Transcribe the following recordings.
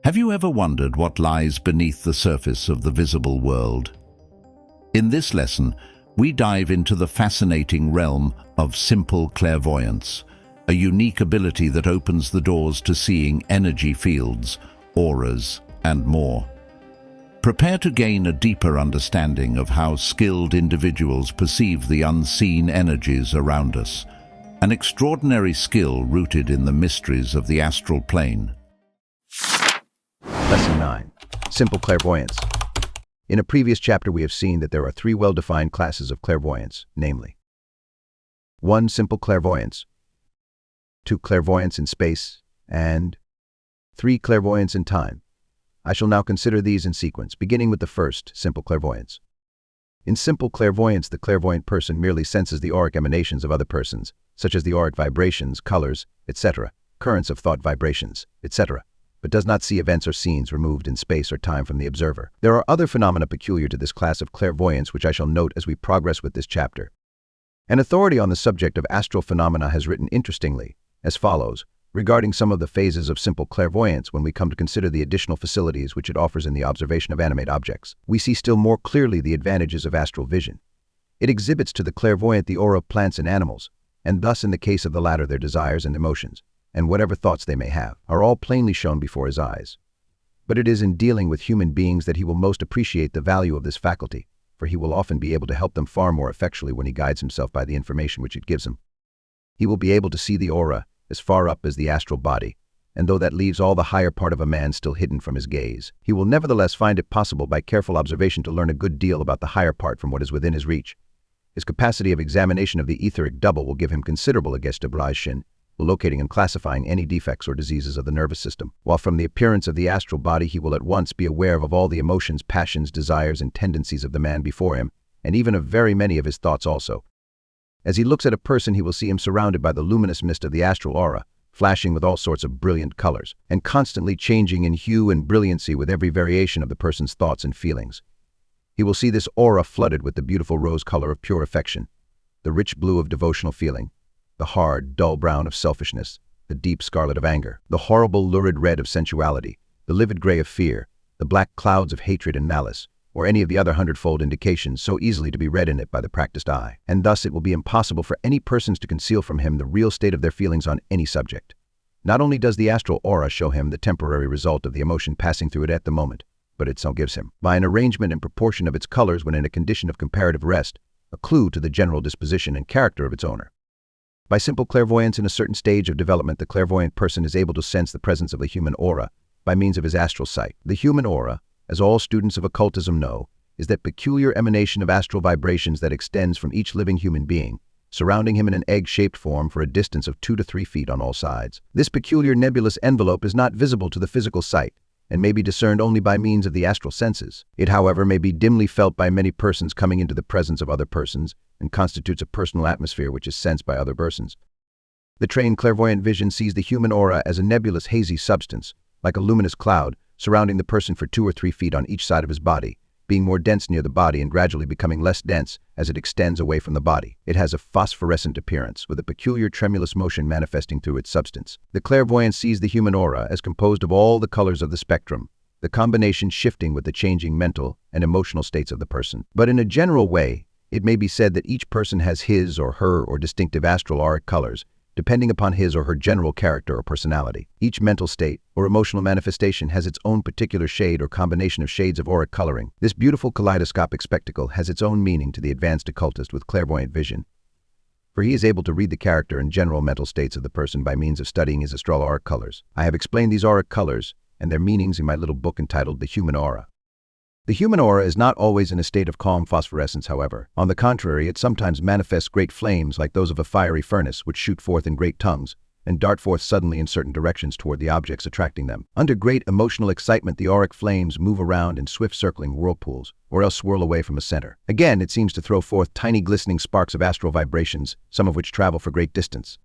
Have you ever wondered what lies beneath the surface of the visible world? In this lesson, we dive into the fascinating realm of simple clairvoyance, a unique ability that opens the doors to seeing energy fields, auras, and more. Prepare to gain a deeper understanding of how skilled individuals perceive the unseen energies around us, an extraordinary skill rooted in the mysteries of the astral plane. Lesson 9. Simple Clairvoyance. In a previous chapter we have seen that there are three well-defined classes of clairvoyance, namely 1. Simple Clairvoyance, 2. Clairvoyance in space, and 3. Clairvoyance in time. I shall now consider these in sequence, beginning with the first, Simple Clairvoyance. In Simple Clairvoyance, the clairvoyant person merely senses the auric emanations of other persons, such as the auric vibrations, colors, etc., currents of thought vibrations, etc., but does not see events or scenes removed in space or time from the observer. There are other phenomena peculiar to this class of clairvoyance which I shall note as we progress with this chapter. An authority on the subject of astral phenomena has written interestingly, as follows, regarding some of the phases of simple clairvoyance when we come to consider the additional facilities which it offers in the observation of animate objects. We see still more clearly the advantages of astral vision. It exhibits to the clairvoyant the aura of plants and animals, and thus in the case of the latter their desires and emotions, and whatever thoughts they may have, are all plainly shown before his eyes. But it is in dealing with human beings that he will most appreciate the value of this faculty, for he will often be able to help them far more effectually when he guides himself by the information which it gives him. He will be able to see the aura as far up as the astral body, and though that leaves all the higher part of a man still hidden from his gaze, he will nevertheless find it possible by careful observation to learn a good deal about the higher part from what is within his reach. His capacity of examination of the etheric double will give him considerable aggestabration, locating and classifying any defects or diseases of the nervous system, while from the appearance of the astral body he will at once be aware of all the emotions, passions, desires, and tendencies of the man before him, and even of very many of his thoughts also. As he looks at a person, he will see him surrounded by the luminous mist of the astral aura, flashing with all sorts of brilliant colors, and constantly changing in hue and brilliancy with every variation of the person's thoughts and feelings. He will see this aura flooded with the beautiful rose color of pure affection, the rich blue of devotional feeling, the hard, dull brown of selfishness, the deep scarlet of anger, the horrible, lurid red of sensuality, the livid gray of fear, the black clouds of hatred and malice, or any of the other hundredfold indications so easily to be read in it by the practiced eye. And thus it will be impossible for any persons to conceal from him the real state of their feelings on any subject. Not only does the astral aura show him the temporary result of the emotion passing through it at the moment, but it so gives him, by an arrangement and proportion of its colors when in a condition of comparative rest, a clue to the general disposition and character of its owner. By simple clairvoyance in a certain stage of development, the clairvoyant person is able to sense the presence of the human aura by means of his astral sight. The human aura, as all students of occultism know, is that peculiar emanation of astral vibrations that extends from each living human being, surrounding him in an egg-shaped form for a distance of 2 to 3 feet on all sides. This peculiar nebulous envelope is not visible to the physical sight, and may be discerned only by means of the astral senses. It, however, may be dimly felt by many persons coming into the presence of other persons, and constitutes a personal atmosphere which is sensed by other persons. The trained clairvoyant vision sees the human aura as a nebulous hazy substance, like a luminous cloud, surrounding the person for 2 or 3 feet on each side of his body, being more dense near the body and gradually becoming less dense as it extends away from the body. It has a phosphorescent appearance, with a peculiar tremulous motion manifesting through its substance. The clairvoyant sees the human aura as composed of all the colors of the spectrum, the combination shifting with the changing mental and emotional states of the person. But in a general way, it may be said that each person has his or her or distinctive astral auric colors, depending upon his or her general character or personality. Each mental state or emotional manifestation has its own particular shade or combination of shades of auric coloring. This beautiful kaleidoscopic spectacle has its own meaning to the advanced occultist with clairvoyant vision, for he is able to read the character and general mental states of the person by means of studying his astral auric colors. I have explained these auric colors and their meanings in my little book entitled The Human Aura. The human aura is not always in a state of calm phosphorescence, however. On the contrary, it sometimes manifests great flames like those of a fiery furnace, which shoot forth in great tongues and dart forth suddenly in certain directions toward the objects attracting them. Under great emotional excitement, the auric flames move around in swift circling whirlpools, or else swirl away from a center. Again, it seems to throw forth tiny glistening sparks of astral vibrations, some of which travel for great distance.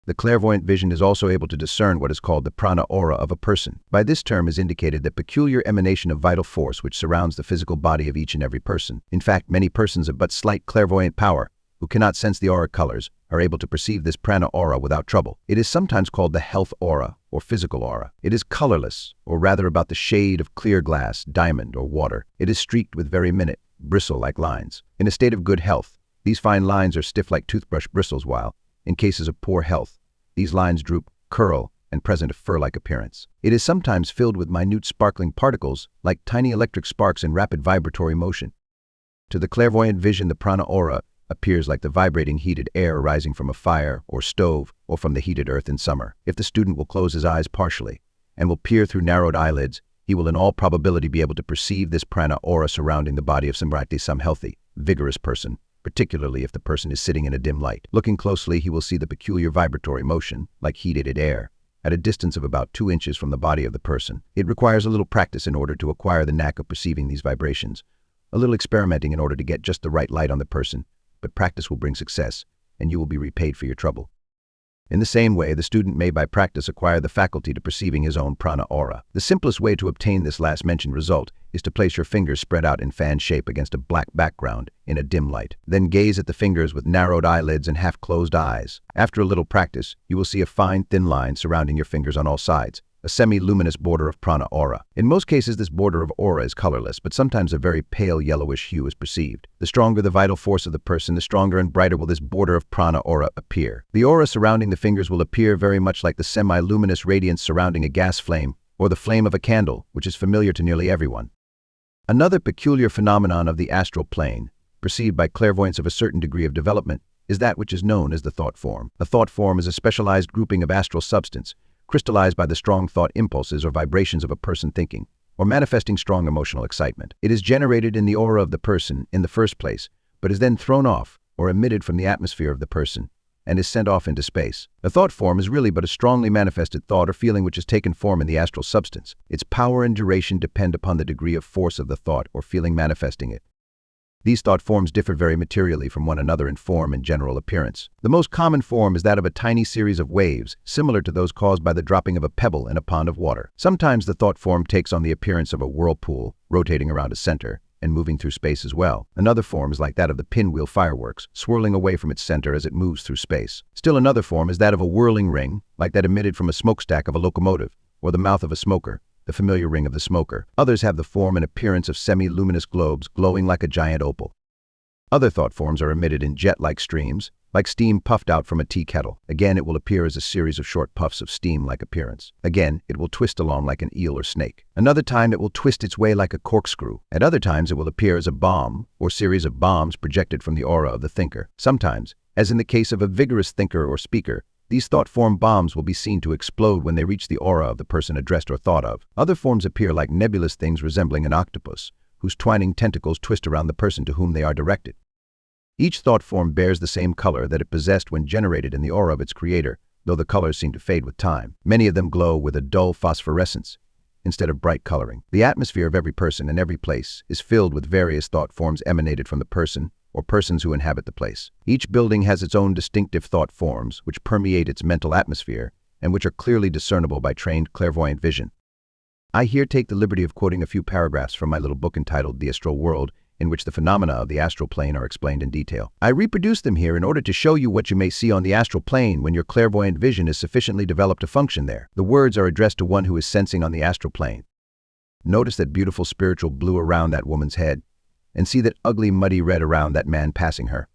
The clairvoyant vision is also able to discern what is called the prana aura of a person. By this term is indicated the peculiar emanation of vital force which surrounds the physical body of each and every person. In fact, many persons of but slight clairvoyant power, who cannot sense the auric colors, are able to perceive this prana aura without trouble. It is sometimes called the health aura or physical aura. It is colorless, or rather about the shade of clear glass, diamond, or water. It is streaked with very minute, bristle-like lines. In a state of good health, these fine lines are stiff like toothbrush bristles, while, in cases of poor health, these lines droop, curl, and present a fur-like appearance. It is sometimes filled with minute sparkling particles, like tiny electric sparks in rapid vibratory motion. To the clairvoyant vision, the prana aura appears like the vibrating heated air arising from a fire or stove or from the heated earth in summer. If the student will close his eyes partially and will peer through narrowed eyelids, he will in all probability be able to perceive this prana aura surrounding the body of some healthy, vigorous person, particularly if the person is sitting in a dim light. Looking closely, he will see the peculiar vibratory motion, like heated air, at a distance of about 2 inches from the body of the person. It requires a little practice in order to acquire the knack of perceiving these vibrations, a little experimenting in order to get just the right light on the person, but practice will bring success, and you will be repaid for your trouble. In the same way, the student may by practice acquire the faculty to perceiving his own prana aura. The simplest way to obtain this last mentioned result is to place your fingers spread out in fan shape against a black background in a dim light. Then gaze at the fingers with narrowed eyelids and half-closed eyes. After a little practice, you will see a fine, thin line surrounding your fingers on all sides, a semi-luminous border of prana aura. In most cases, this border of aura is colorless, but sometimes a very pale yellowish hue is perceived. The stronger the vital force of the person, the stronger and brighter will this border of prana aura appear. The aura surrounding the fingers will appear very much like the semi-luminous radiance surrounding a gas flame or the flame of a candle, which is familiar to nearly everyone. Another peculiar phenomenon of the astral plane, perceived by clairvoyants of a certain degree of development, is that which is known as the thought form. A thought form is a specialized grouping of astral substance, crystallized by the strong thought impulses or vibrations of a person thinking, or manifesting strong emotional excitement. It is generated in the aura of the person in the first place, but is then thrown off or emitted from the atmosphere of the person, and is sent off into space. A thought form is really but a strongly manifested thought or feeling which has taken form in the astral substance. Its power and duration depend upon the degree of force of the thought or feeling manifesting it. These thought forms differ very materially from one another in form and general appearance. The most common form is that of a tiny series of waves, similar to those caused by the dropping of a pebble in a pond of water. Sometimes the thought form takes on the appearance of a whirlpool, rotating around a center, and moving through space as well. Another form is like that of the pinwheel fireworks, swirling away from its center as it moves through space. Still another form is that of a whirling ring, like that emitted from a smokestack of a locomotive, or the mouth of a smoker, the familiar ring of the smoker. Others have the form and appearance of semi-luminous globes glowing like a giant opal. Other thought forms are emitted in jet-like streams, like steam puffed out from a tea kettle. Again, it will appear as a series of short puffs of steam-like appearance. Again, it will twist along like an eel or snake. Another time, it will twist its way like a corkscrew. At other times, it will appear as a bomb or series of bombs projected from the aura of the thinker. Sometimes, as in the case of a vigorous thinker or speaker, these thought-form bombs will be seen to explode when they reach the aura of the person addressed or thought of. Other forms appear like nebulous things resembling an octopus, whose twining tentacles twist around the person to whom they are directed. Each thought form bears the same color that it possessed when generated in the aura of its creator, though the colors seem to fade with time. Many of them glow with a dull phosphorescence, instead of bright coloring. The atmosphere of every person and every place is filled with various thought forms emanated from the person, or persons who inhabit the place. Each building has its own distinctive thought forms, which permeate its mental atmosphere, and which are clearly discernible by trained clairvoyant vision. I here take the liberty of quoting a few paragraphs from my little book entitled The Astral World, in which the phenomena of the astral plane are explained in detail. I reproduce them here in order to show you what you may see on the astral plane when your clairvoyant vision is sufficiently developed to function there. The words are addressed to one who is sensing on the astral plane. Notice that beautiful spiritual blue around that woman's head, and see that ugly muddy red around that man passing her.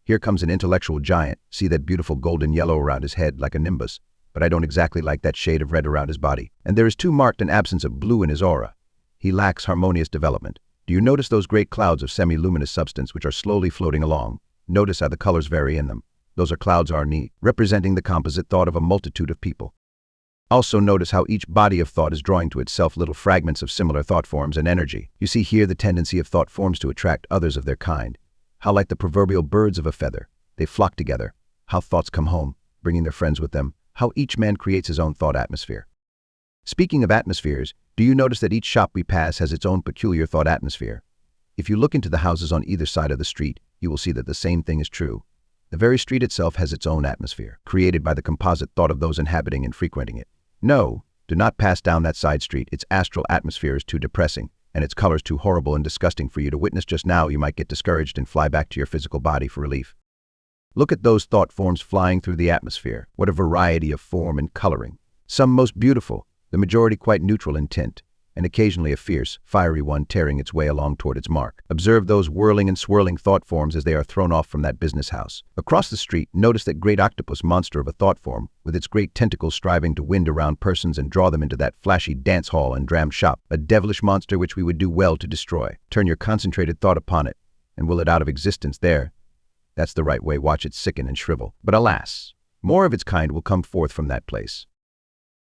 Here comes an intellectual giant. See that beautiful golden yellow around his head like a nimbus, but I don't exactly like that shade of red around his body. And there is too marked an absence of blue in his aura. He lacks harmonious development. Do you notice those great clouds of semi-luminous substance which are slowly floating along? Notice how the colors vary in them. Those are clouds arni, representing the composite thought of a multitude of people. Also notice how each body of thought is drawing to itself little fragments of similar thought forms and energy. You see here the tendency of thought forms to attract others of their kind. How like the proverbial birds of a feather, they flock together. How thoughts come home, bringing their friends with them. How each man creates his own thought atmosphere. Speaking of atmospheres, do you notice that each shop we pass has its own peculiar thought atmosphere? If you look into the houses on either side of the street, you will see that the same thing is true. The very street itself has its own atmosphere, created by the composite thought of those inhabiting and frequenting it. No, do not pass down that side street. Its astral atmosphere is too depressing, and its colors too horrible and disgusting for you to witness just now. You might get discouraged and fly back to your physical body for relief. Look at those thought forms flying through the atmosphere. What a variety of form and coloring. Some most beautiful, the majority quite neutral in tint, and occasionally a fierce, fiery one tearing its way along toward its mark. Observe those whirling and swirling thought forms as they are thrown off from that business house. Across the street, notice that great octopus monster of a thought form, with its great tentacles striving to wind around persons and draw them into that flashy dance hall and dram shop, a devilish monster which we would do well to destroy. Turn your concentrated thought upon it, and will it out of existence there. That's the right way, watch it sicken and shrivel. But alas, more of its kind will come forth from that place.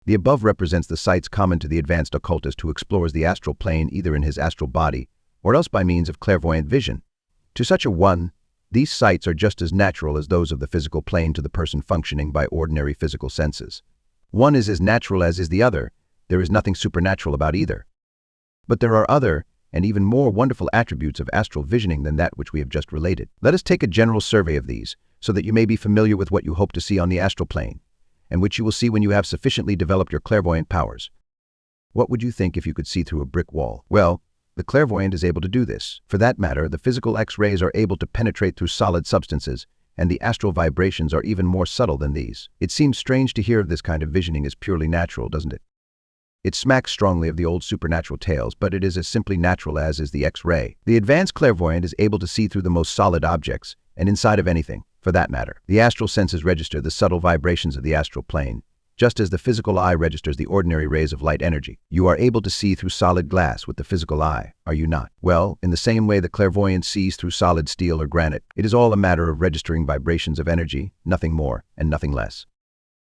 The above represents the sights common to the advanced occultist who explores the astral plane either in his astral body or else by means of clairvoyant vision. To such a one, these sights are just as natural as those of the physical plane to the person functioning by ordinary physical senses. One is as natural as is the other. There is nothing supernatural about either. But there are other and even more wonderful attributes of astral visioning than that which we have just related. Let us take a general survey of these so that you may be familiar with what you hope to see on the astral plane, and which you will see when you have sufficiently developed your clairvoyant powers. What would you think if you could see through a brick wall? Well, the clairvoyant is able to do this. For that matter, the physical X-rays are able to penetrate through solid substances, and the astral vibrations are even more subtle than these. It seems strange to hear of this kind of visioning as purely natural, doesn't it? It smacks strongly of the old supernatural tales, but it is as simply natural as is the X-ray. The advanced clairvoyant is able to see through the most solid objects, and inside of anything, for that matter. The astral senses register the subtle vibrations of the astral plane, just as the physical eye registers the ordinary rays of light energy. You are able to see through solid glass with the physical eye, are you not? Well, in the same way the clairvoyant sees through solid steel or granite, it is all a matter of registering vibrations of energy, nothing more and nothing less.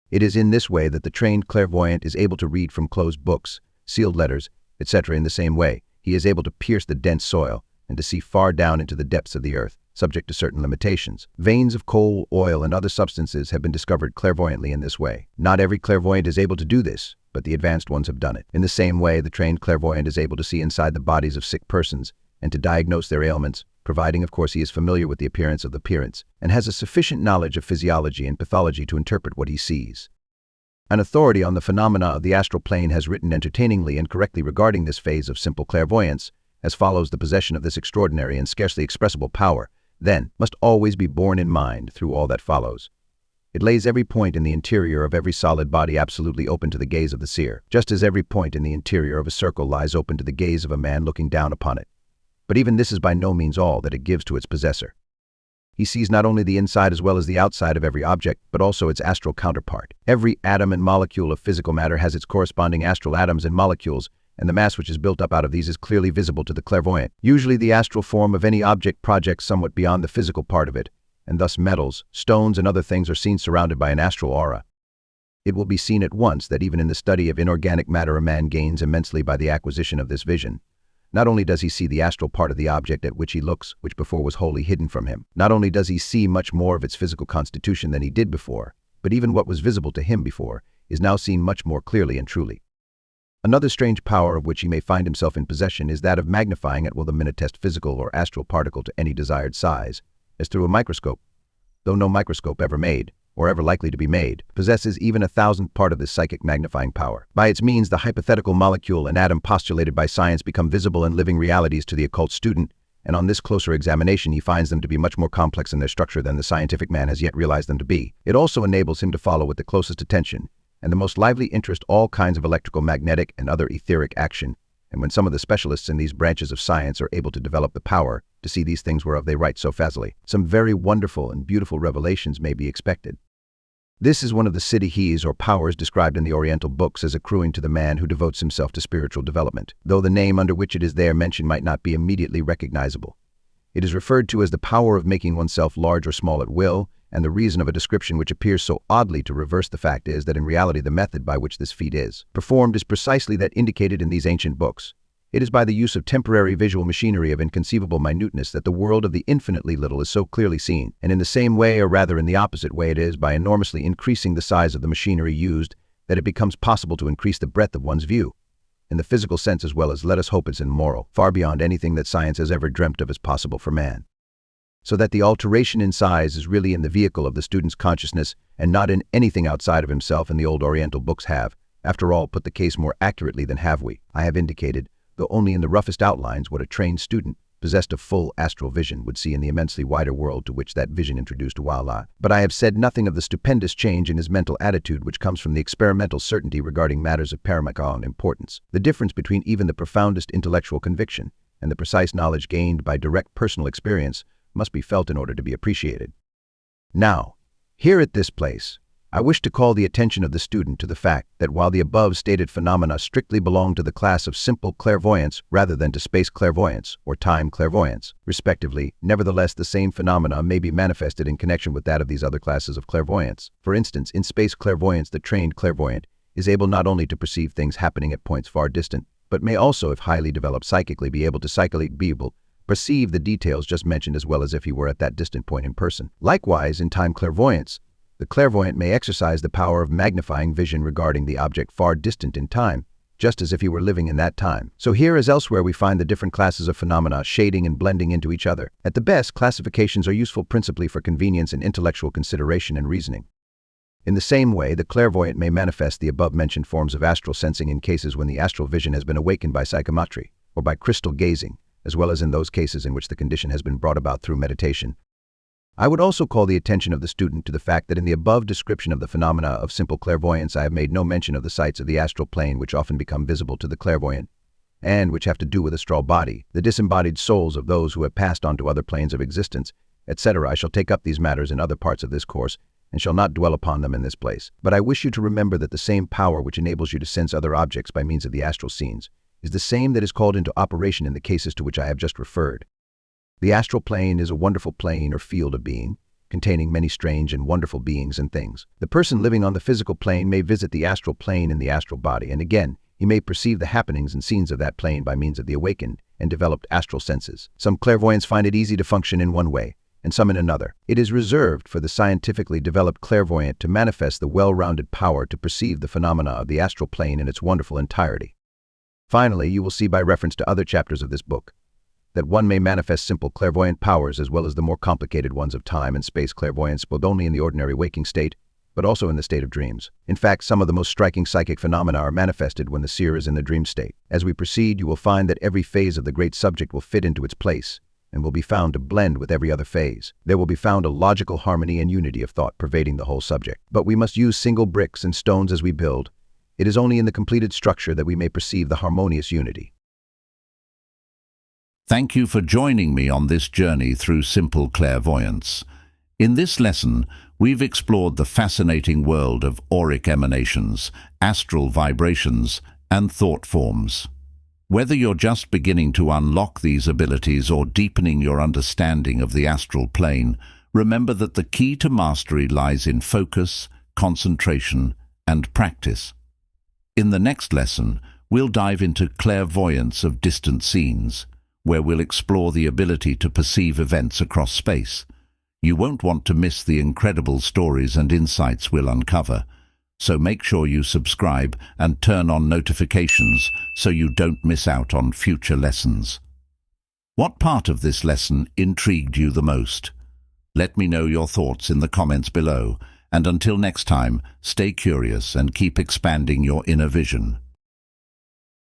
It is in this way that the trained clairvoyant is able to read from closed books, sealed letters, etc. In the same way, he is able to pierce the dense soil and to see far down into the depths of the earth, subject to certain limitations. Veins of coal, oil, and other substances have been discovered clairvoyantly in this way. Not every clairvoyant is able to do this, but the advanced ones have done it. In the same way, the trained clairvoyant is able to see inside the bodies of sick persons and to diagnose their ailments, providing, of course, he is familiar with the appearance of the appearance and has a sufficient knowledge of physiology and pathology to interpret what he sees. An authority on the phenomena of the astral plane has written entertainingly and correctly regarding this phase of simple clairvoyance, as follows: the possession of this extraordinary and scarcely expressible power, then, must always be borne in mind through all that follows. It lays every point in the interior of every solid body absolutely open to the gaze of the seer, just as every point in the interior of a circle lies open to the gaze of a man looking down upon it. But even this is by no means all that it gives to its possessor. He sees not only the inside as well as the outside of every object, but also its astral counterpart. Every atom and molecule of physical matter has its corresponding astral atoms and molecules, and the mass which is built up out of these is clearly visible to the clairvoyant. Usually the astral form of any object projects somewhat beyond the physical part of it, and thus metals, stones, and other things are seen surrounded by an astral aura. It will be seen at once that even in the study of inorganic matter a man gains immensely by the acquisition of this vision. Not only does he see the astral part of the object at which he looks, which before was wholly hidden from him. Not only does he see much more of its physical constitution than he did before, but even what was visible to him before is now seen much more clearly and truly. Another strange power of which he may find himself in possession is that of magnifying at will the minutest physical or astral particle to any desired size, as through a microscope, though no microscope ever made, or ever likely to be made, possesses even a thousandth part of this psychic magnifying power. By its means, the hypothetical molecule and atom postulated by science become visible and living realities to the occult student, and on this closer examination he finds them to be much more complex in their structure than the scientific man has yet realized them to be. It also enables him to follow with the closest attention and the most lively interest all kinds of electrical, magnetic, and other etheric action, and when some of the specialists in these branches of science are able to develop the power to see these things whereof they write so facilely, some very wonderful and beautiful revelations may be expected. This is one of the siddhis or powers described in the Oriental books as accruing to the man who devotes himself to spiritual development, though the name under which it is there mentioned might not be immediately recognizable. It is referred to as the power of making oneself large or small at will, and the reason of a description which appears so oddly to reverse the fact is that in reality the method by which this feat is performed is precisely that indicated in these ancient books. It is by the use of temporary visual machinery of inconceivable minuteness that the world of the infinitely little is so clearly seen, and in the same way, or rather in the opposite way, it is by enormously increasing the size of the machinery used that it becomes possible to increase the breadth of one's view, in the physical sense as well as, let us hope, it's in moral, far beyond anything that science has ever dreamt of as possible for man. So that the alteration in size is really in the vehicle of the student's consciousness and not in anything outside of himself, and the old Oriental books have, after all, put the case more accurately than have we. I have indicated, though only in the roughest outlines, what a trained student possessed of full astral vision, would see in the immensely wider world to which that vision introduced Wala. But I have said nothing of the stupendous change in his mental attitude which comes from the experimental certainty regarding matters of paramount importance. The difference between even the profoundest intellectual conviction and the precise knowledge gained by direct personal experience must be felt in order to be appreciated. Now, here at this place, I wish to call the attention of the student to the fact that while the above stated phenomena strictly belong to the class of simple clairvoyance rather than to space clairvoyance or time clairvoyance, respectively, nevertheless the same phenomena may be manifested in connection with that of these other classes of clairvoyance. For instance, in space clairvoyance, the trained clairvoyant is able not only to perceive things happening at points far distant, but may also, if highly developed psychically, be able to perceive the details just mentioned as well as if he were at that distant point in person. Likewise, in time clairvoyance, the clairvoyant may exercise the power of magnifying vision regarding the object far distant in time, just as if he were living in that time. So here as elsewhere we find the different classes of phenomena shading and blending into each other. At the best, classifications are useful principally for convenience and intellectual consideration and reasoning. In the same way, the clairvoyant may manifest the above-mentioned forms of astral sensing in cases when the astral vision has been awakened by psychometry or by crystal gazing, as well as in those cases in which the condition has been brought about through meditation. I would also call the attention of the student to the fact that in the above description of the phenomena of simple clairvoyance I have made no mention of the sights of the astral plane which often become visible to the clairvoyant, and which have to do with astral body, the disembodied souls of those who have passed on to other planes of existence, etc. I shall take up these matters in other parts of this course, and shall not dwell upon them in this place. But I wish you to remember that the same power which enables you to sense other objects by means of the astral scenes is the same that is called into operation in the cases to which I have just referred. The astral plane is a wonderful plane or field of being, containing many strange and wonderful beings and things. The person living on the physical plane may visit the astral plane in the astral body, and again, he may perceive the happenings and scenes of that plane by means of the awakened and developed astral senses. Some clairvoyants find it easy to function in one way, and some in another. It is reserved for the scientifically developed clairvoyant to manifest the well-rounded power to perceive the phenomena of the astral plane in its wonderful entirety. Finally, you will see by reference to other chapters of this book that one may manifest simple clairvoyant powers as well as the more complicated ones of time and space clairvoyance both only in the ordinary waking state, but also in the state of dreams. In fact, some of the most striking psychic phenomena are manifested when the seer is in the dream state. As we proceed, you will find that every phase of the great subject will fit into its place and will be found to blend with every other phase. There will be found a logical harmony and unity of thought pervading the whole subject. But we must use single bricks and stones as we build. It is only in the completed structure that we may perceive the harmonious unity. Thank you for joining me on this journey through simple clairvoyance. In this lesson, we've explored the fascinating world of auric emanations, astral vibrations, and thought forms. Whether you're just beginning to unlock these abilities or deepening your understanding of the astral plane, remember that the key to mastery lies in focus, concentration, and practice. In the next lesson, we'll dive into clairvoyance of distant scenes, where we'll explore the ability to perceive events across space. You won't want to miss the incredible stories and insights we'll uncover, so make sure you subscribe and turn on notifications so you don't miss out on future lessons. What part of this lesson intrigued you the most? Let me know your thoughts in the comments below, and until next time, stay curious and keep expanding your inner vision.